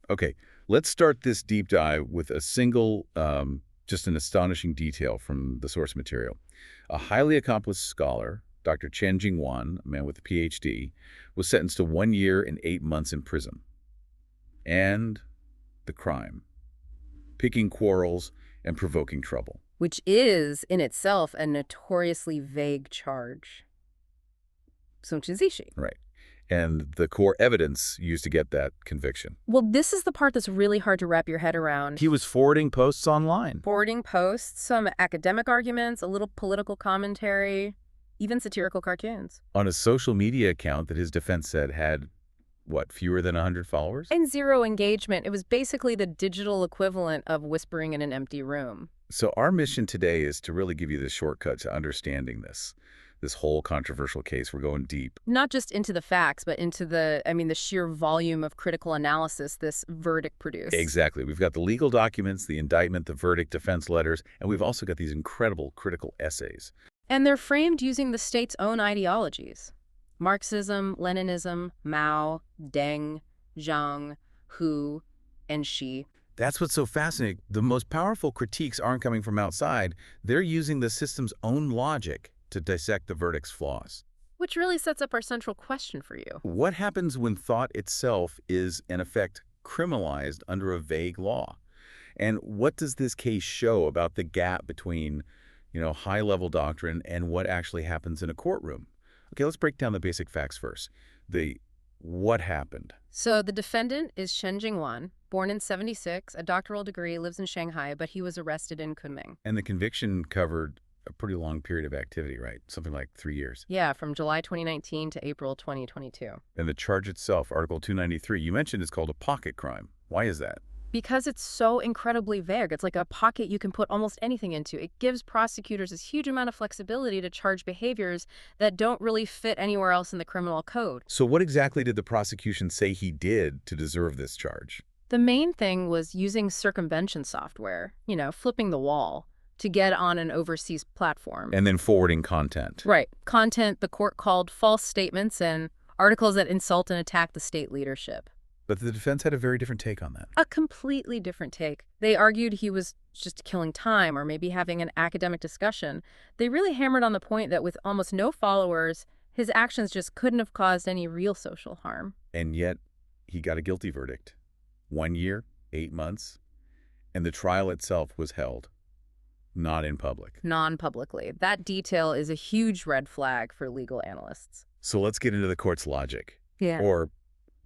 Okay, let's start this deep dive with a single, just an astonishing detail from the source material. A highly accomplished scholar, Dr. Chen Jingyuan, a man with a PhD, was sentenced to 1 year and 8 months in prison. And the crime: picking quarrels and provoking trouble. Which is, in itself, a notoriously vague charge. Right. And the core evidence used to get that conviction. Well, this is the part that's really hard to wrap your head around. He was forwarding posts online. Forwarding posts, some academic arguments, a little political commentary, even satirical cartoons. On a social media account that his defense said had, what, fewer than 100 followers? And zero engagement. It was basically the digital equivalent of whispering in an empty room. So our mission today is to really give you the shortcut to understanding this whole controversial case. We're going deep. Not just into the facts, but into the sheer volume of critical analysis this verdict produced. Exactly. We've got the legal documents, the indictment, the verdict, defense letters, and we've also got these incredible critical essays. And they're framed using the state's own ideologies. Marxism, Leninism, Mao, Deng, Zhang, Hu, and Xi. That's what's so fascinating. The most powerful critiques aren't coming from outside. They're using the system's own logic to dissect the verdict's flaws. Which really sets up our central question for you. What happens when thought itself is, in effect, criminalized under a vague law? And what does this case show about the gap between, high-level doctrine and what actually happens in a courtroom? Okay, let's break down the basic facts first. What happened? So the defendant is Chen Jingyuan, born in '76, a doctoral degree, lives in Shanghai, but he was arrested in Kunming. And the conviction covered a pretty long period of activity, right? Something like 3 years. Yeah, from July 2019 to April 2022. And the charge itself, Article 293, you mentioned is called a pocket crime. Why is that? Because it's so incredibly vague. It's like a pocket you can put almost anything into. It gives prosecutors this huge amount of flexibility to charge behaviors that don't really fit anywhere else in the criminal code. So what exactly did the prosecution say he did to deserve this charge? The main thing was using circumvention software, flipping the wall, to get on an overseas platform. And then forwarding content. Right. Content the court called false statements and articles that insult and attack the state leadership. But the defense had a very different take on that. A completely different take. They argued he was just killing time or maybe having an academic discussion. They really hammered on the point that with almost no followers, his actions just couldn't have caused any real social harm. And yet, he got a guilty verdict. 1 year, 8 months, and the trial itself was held. Not in public. Non-publicly. That detail is a huge red flag for legal analysts. So let's get into the court's logic. Yeah. Or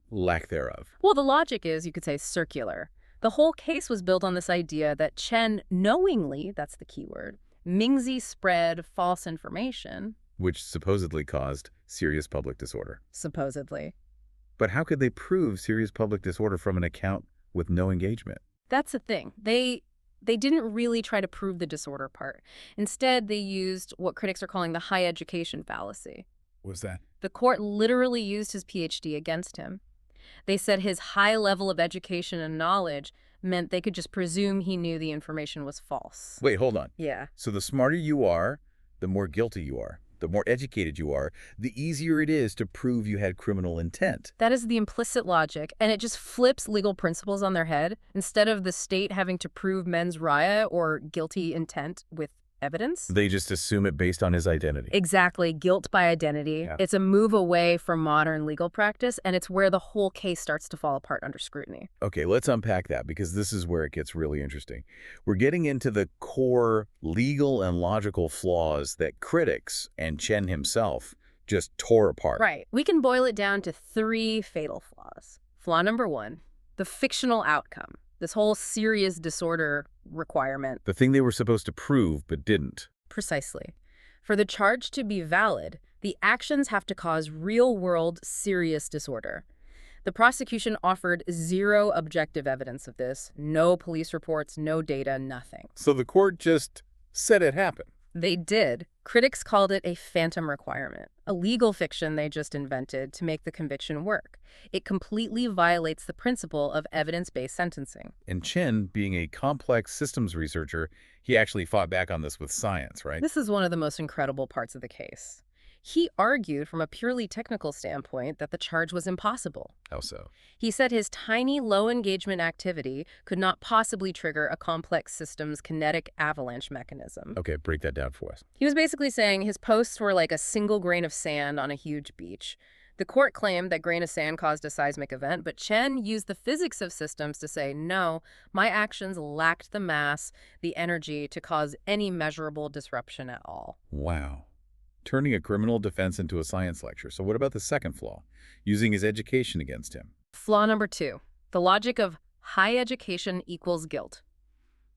lack thereof. Well, the logic is, you could say, circular. The whole case was built on this idea that Chen knowingly, that's the key word, Mingzi spread false information. Which supposedly caused serious public disorder. Supposedly. But how could they prove serious public disorder from an account with no engagement? That's the thing. They didn't really try to prove the disorder part. Instead, they used what critics are calling the high education fallacy. What's that? The court literally used his PhD against him. They said his high level of education and knowledge meant they could just presume he knew the information was false. Wait, hold on. Yeah. So the smarter you are, the more guilty you are. The more educated you are, the easier it is to prove you had criminal intent. That is the implicit logic, and it just flips legal principles on their head. Instead of the state having to prove mens rea or guilty intent with evidence. They just assume it based on his identity. Exactly. Guilt by identity. Yeah. It's a move away from modern legal practice, and it's where the whole case starts to fall apart under scrutiny. Okay, let's unpack that because this is where it gets really interesting. We're getting into the core legal and logical flaws that critics and Chen himself just tore apart. Right. We can boil it down to 3 fatal flaws. Flaw number 1, the fictional outcome. This whole serious disorder requirement. The thing they were supposed to prove but didn't. Precisely. For the charge to be valid, the actions have to cause real-world serious disorder. The prosecution offered 0 objective evidence of this. No police reports, no data, nothing. So the court just said it happened. They did. Critics called it a phantom requirement, a legal fiction they just invented to make the conviction work. It completely violates the principle of evidence-based sentencing. And Chen, being a complex systems researcher, he actually fought back on this with science, right? This is one of the most incredible parts of the case. He argued from a purely technical standpoint that the charge was impossible. How so? He said his tiny, low-engagement activity could not possibly trigger a complex system's kinetic avalanche mechanism. Okay, break that down for us. He was basically saying his posts were like a single grain of sand on a huge beach. The court claimed that grain of sand caused a seismic event, but Chen used the physics of systems to say, no, my actions lacked the mass, the energy to cause any measurable disruption at all. Wow. Turning a criminal defense into a science lecture. So what about the second flaw? Using his education against him. Flaw number 2, the logic of high education equals guilt.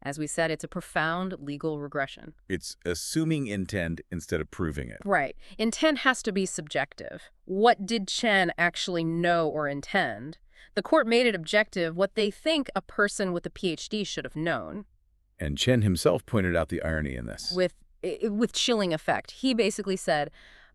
As we said, it's a profound legal regression. It's assuming intent instead of proving it. Right. Intent has to be subjective. What did Chen actually know or intend? The court made it objective what they think a person with a PhD should have known. And Chen himself pointed out the irony in this. With chilling effect. He basically said,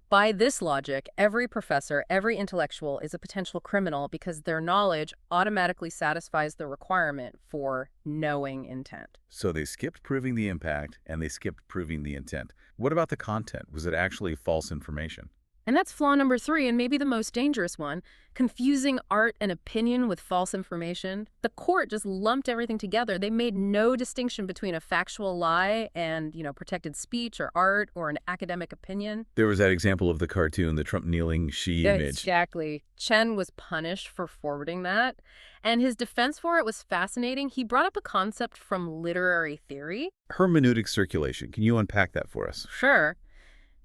by this logic, every professor, every intellectual is a potential criminal because their knowledge automatically satisfies the requirement for knowing intent. So they skipped proving the impact and they skipped proving the intent. What about the content? Was it actually false information? And that's flaw number 3, and maybe the most dangerous one, confusing art and opinion with false information. The court just lumped everything together. They made no distinction between a factual lie and, protected speech or art or an academic opinion. There was that example of the cartoon, the Trump kneeling she image. Exactly. Chen was punished for forwarding that, and his defense for it was fascinating. He brought up a concept from literary theory. Hermeneutic circulation. Can you unpack that for us? Sure.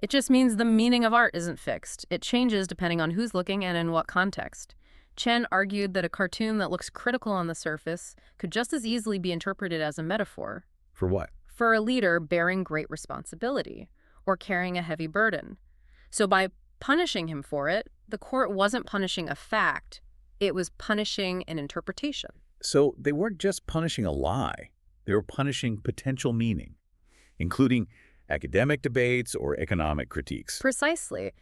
It just means the meaning of art isn't fixed. It changes depending on who's looking and in what context. Chen argued that a cartoon that looks critical on the surface could just as easily be interpreted as a metaphor. For what? For a leader bearing great responsibility or carrying a heavy burden. So by punishing him for it, the court wasn't punishing a fact. It was punishing an interpretation. So they weren't just punishing a lie. They were punishing potential meaning, including academic debates or economic critiques. Precisely.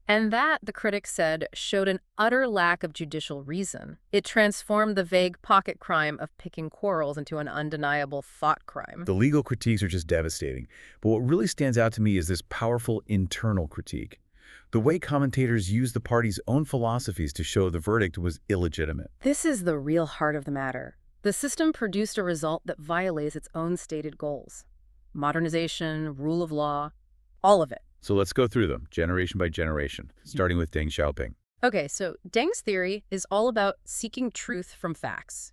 And that, the critics said, showed an utter lack of judicial reason. It transformed the vague pocket crime of picking quarrels into an undeniable thought crime. The legal critiques are just devastating. But what really stands out to me is this powerful internal critique. The way commentators use the party's own philosophies to show the verdict was illegitimate. This is the real heart of the matter. The system produced a result that violates its own stated goals. Modernization, rule of law, all of it. So let's go through them, generation by generation, starting with Deng Xiaoping. Okay, so Deng's theory is all about seeking truth from facts,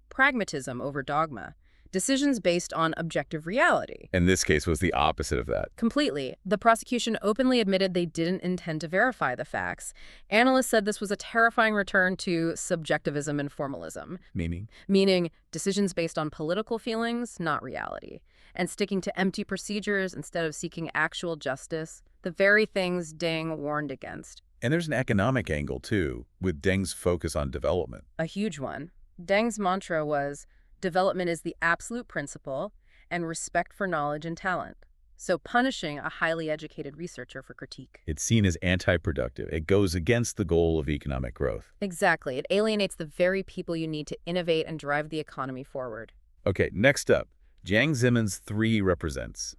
pragmatism over dogma, decisions based on objective reality. In this case was the opposite of that. Completely. The prosecution openly admitted they didn't intend to verify the facts. Analysts said this was a terrifying return to subjectivism and formalism. Meaning? Meaning decisions based on political feelings, not reality. And sticking to empty procedures instead of seeking actual justice, the very things Deng warned against. And there's an economic angle, too, with Deng's focus on development. A huge one. Deng's mantra was, development is the absolute principle, and respect for knowledge and talent. So punishing a highly educated researcher for critique. It's seen as anti-productive. It goes against the goal of economic growth. Exactly. It alienates the very people you need to innovate and drive the economy forward. Okay, next up, Jiang Zemin's 3 represents.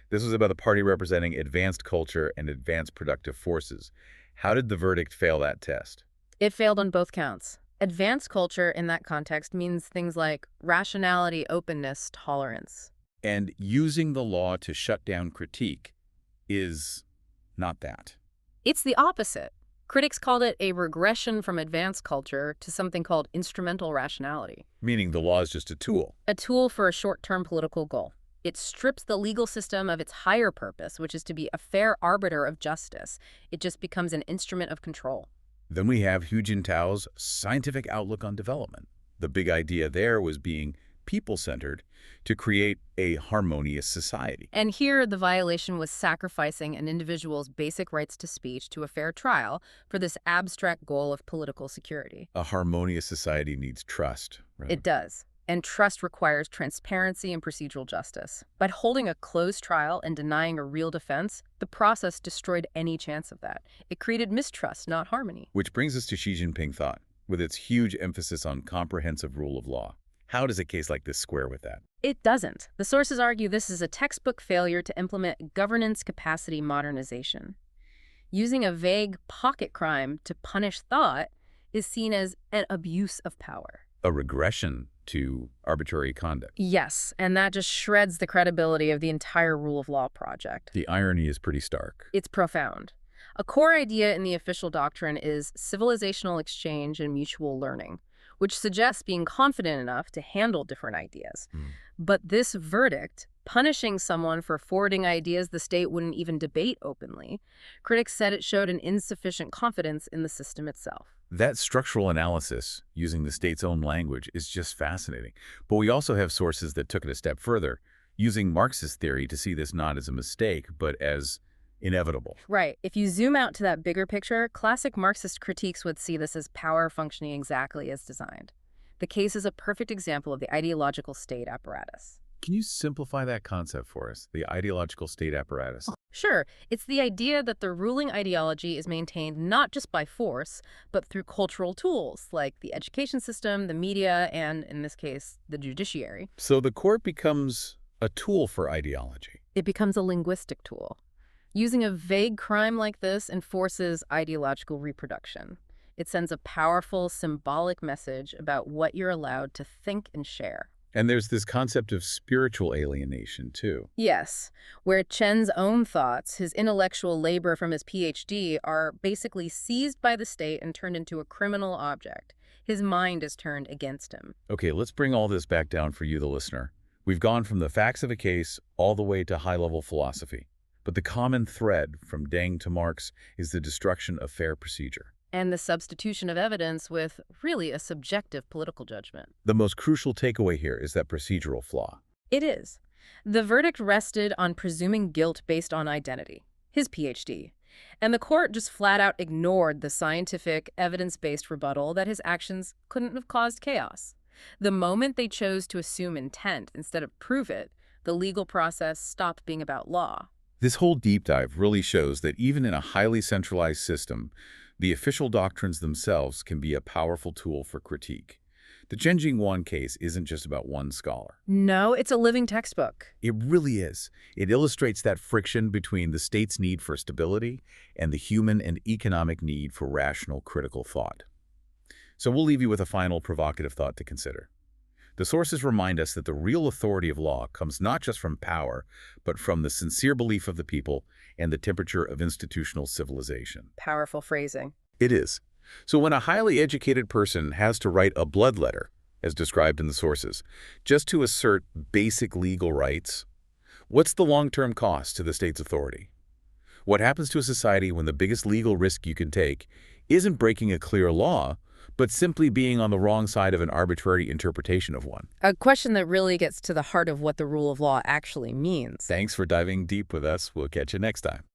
This was about the party representing advanced culture and advanced productive forces. How did the verdict fail that test? It failed on both counts. Advanced culture in that context means things like rationality, openness, tolerance. And using the law to shut down critique is not that. It's the opposite. Critics called it a regression from advanced culture to something called instrumental rationality. Meaning the law is just a tool. A tool for a short-term political goal. It strips the legal system of its higher purpose, which is to be a fair arbiter of justice. It just becomes an instrument of control. Then we have Jintao's scientific outlook on development. The big idea there was being people-centered to create a harmonious society. And here, the violation was sacrificing an individual's basic rights to speech to a fair trial for this abstract goal of political security. A harmonious society needs trust. Right? It does. And trust requires transparency and procedural justice. By holding a closed trial and denying a real defense, the process destroyed any chance of that. It created mistrust, not harmony. Which brings us to Xi Jinping thought, with its huge emphasis on comprehensive rule of law. How does a case like this square with that? It doesn't. The sources argue this is a textbook failure to implement governance capacity modernization. Using a vague pocket crime to punish thought is seen as an abuse of power. A regression to arbitrary conduct. Yes, and that just shreds the credibility of the entire rule of law project. The irony is pretty stark. It's profound. A core idea in the official doctrine is civilizational exchange and mutual learning, which suggests being confident enough to handle different ideas. But this verdict, punishing someone for forwarding ideas the state wouldn't even debate openly, critics said it showed an insufficient confidence in the system itself. That structural analysis, using the state's own language, is just fascinating. But we also have sources that took it a step further, using Marxist theory to see this not as a mistake, but as inevitable. Right. If you zoom out to that bigger picture, classic Marxist critiques would see this as power functioning exactly as designed. The case is a perfect example of the ideological state apparatus. Can you simplify that concept for us, the ideological state apparatus? Sure, it's the idea that the ruling ideology is maintained not just by force, but through cultural tools like the education system, the media, and, in this case, the judiciary. So the court becomes a tool for ideology. It becomes a linguistic tool. Using a vague crime like this enforces ideological reproduction. It sends a powerful, symbolic message about what you're allowed to think and share. And there's this concept of spiritual alienation, too. Yes, where Chen's own thoughts, his intellectual labor from his PhD, are basically seized by the state and turned into a criminal object. His mind is turned against him. Okay, let's bring all this back down for you, the listener. We've gone from the facts of a case all the way to high-level philosophy. But the common thread from Deng to Marx is the destruction of fair procedure. And the substitution of evidence with, really, a subjective political judgment. The most crucial takeaway here is that procedural flaw. It is. The verdict rested on presuming guilt based on identity, his PhD. And the court just flat out ignored the scientific, evidence-based rebuttal that his actions couldn't have caused chaos. The moment they chose to assume intent instead of prove it, the legal process stopped being about law. This whole deep dive really shows that even in a highly centralized system, the official doctrines themselves can be a powerful tool for critique. The Chen Jingyuan case isn't just about one scholar. No, it's a living textbook. It really is. It illustrates that friction between the state's need for stability and the human and economic need for rational, critical thought. So we'll leave you with a final provocative thought to consider. The sources remind us that the real authority of law comes not just from power, but from the sincere belief of the people and the temperature of institutional civilization. Powerful phrasing. It is. So when a highly educated person has to write a blood letter, as described in the sources, just to assert basic legal rights, what's the long-term cost to the state's authority? What happens to a society when the biggest legal risk you can take isn't breaking a clear law, but simply being on the wrong side of an arbitrary interpretation of one? A question that really gets to the heart of what the rule of law actually means. Thanks for diving deep with us. We'll catch you next time.